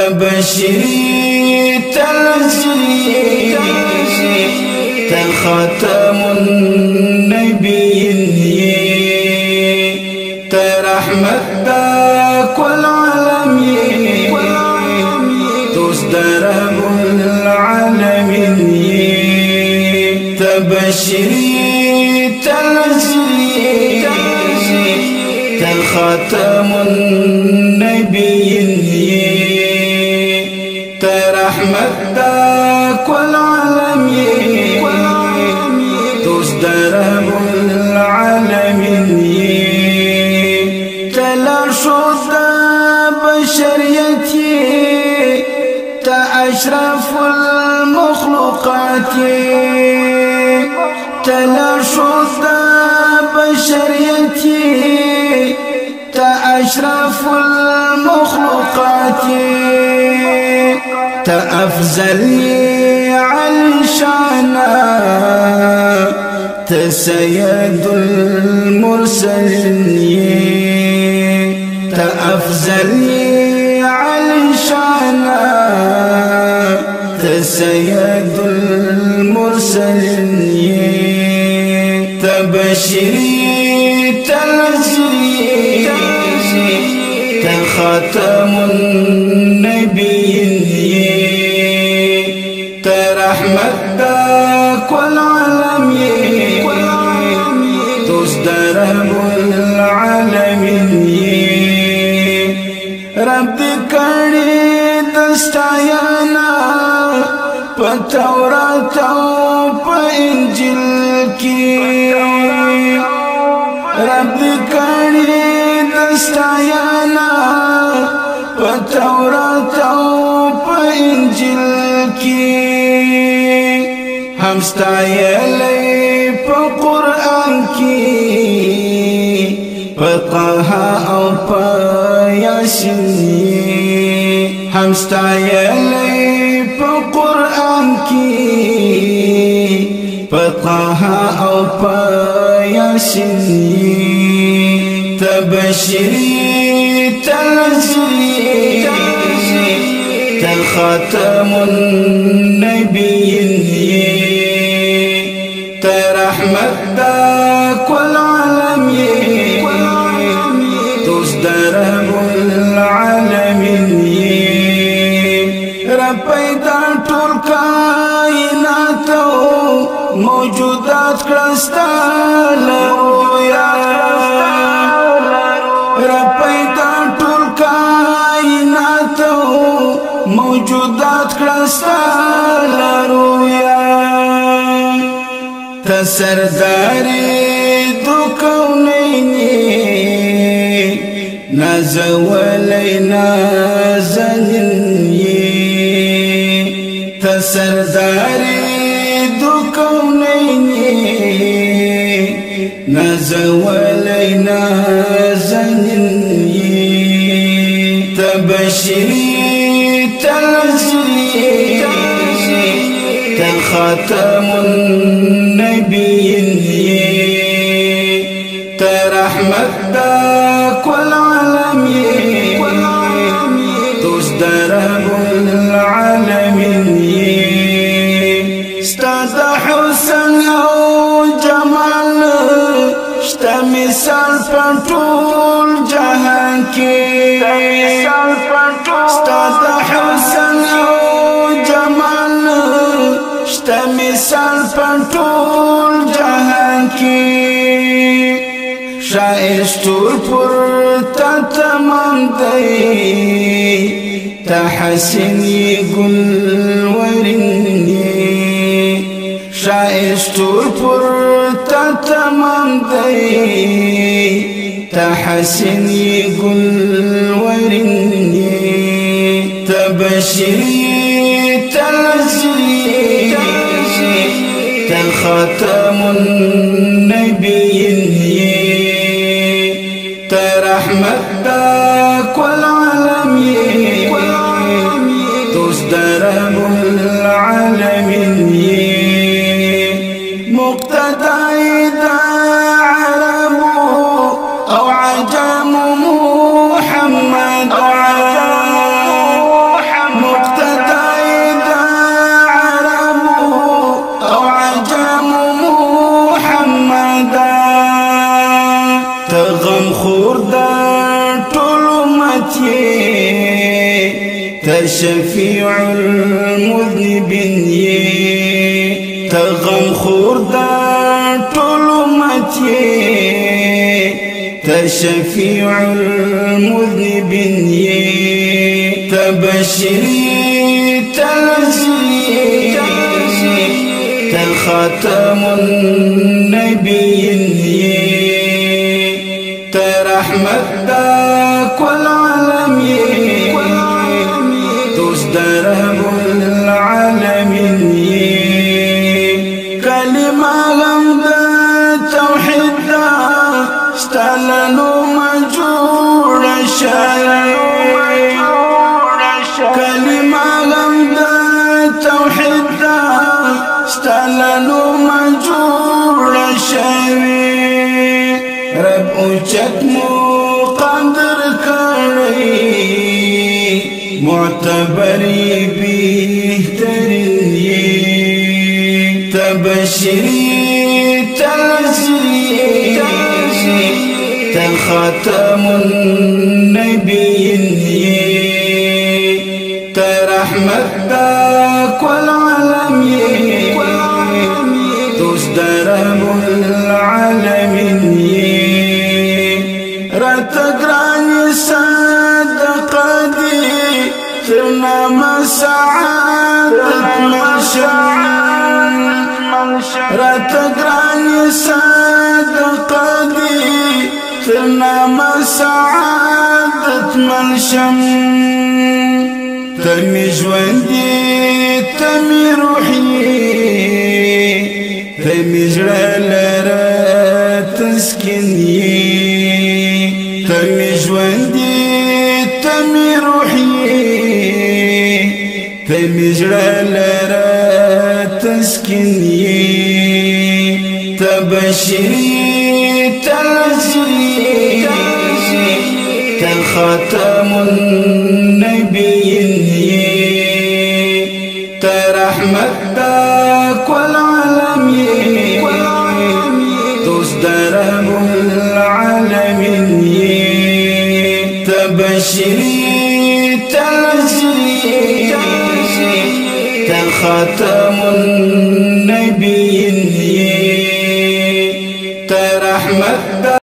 بشري تنزيل خاتم النبيين رحمت كل عالمين تصدر رب العالمين تبشري تنزيل خاتم النبيين رحمت كل عالمين تصدر رب العالمين تلاشد بشريتي أشرف المخلوقات تلاشد بشريتي أشرف المخلوقات تأفزلي علشانا تسيد المرسلين تأفزلي علشانا تسيد المرسلين تبشري تنزيل خاتم النبيين رحمت كل عالمين تصدر رب العالمين ربي كري دستايانا بالتوراة وبإنجيل كي ربي كري دستايانا بالتوراة وبإنجيل كي هم ستايلي بالقرآن كي بطه أو بياسين هم ستايلي بالقرآن كي بطه أو بياسين تبشري تنزيل خاتم النبيين رحمت كل عالمين تصدر رب العالمين ربي طول كائنات موجودات كريستال رويا ربي طول كائنات موجودات كريستال رويا تسرداري دو كونين نازولينا زنين تسرداري دو كونين نازولينا زنين تبشري تنزيل خاتم النبيين رحمت كل عالمين تصدر رب العالمين استاذ حسن او جمال اشتمثال فطول جهان كي استاذ حسن او جمال اشتمثال فطول جهان كي شائستور پر تتمام دی تحسنی گل ورنی شائستور پر تتمام دی تحسنی گل ورنی تبشري تنزيل خاتم النبيين رحمت كل عالمين تصدر رب العالمين مقتدى إذا عربوا أو عجم محمد خور دا ټول امت یې ته شفیع المذنبین یې ته غم خور دا ټول امت یې ته شفیع المذنبین یې ته بشیر ته نذیر ته خاتم النبیین ته رحمت دا کل عالم دوست دا رب العالمین کلمه غم دا توحید دا ستالنو مجوڑ شای کلمه غم دا توحید دا ستالنو مجوڑ شای رب اوچت مقام در کړی معتبری بهترین یې تبشری تنزیل ته خاتم النبیین یې ته رحمت دا کل عالم یې دوست دا رب العالمین رتگرانی صدقه دی ترنام سعادت منشم رتگرانی صدقه دی ترنام سعادت منشم تمی جوندی تمی روحی تمی جرل تسکین تمی جوندی تمی روحی تمی جرل تسکین تبشری تنزیل تخاتم النبیین ترحمت دا کل عالم دوست دا رب العالمین تبشری تنزیل تخاتم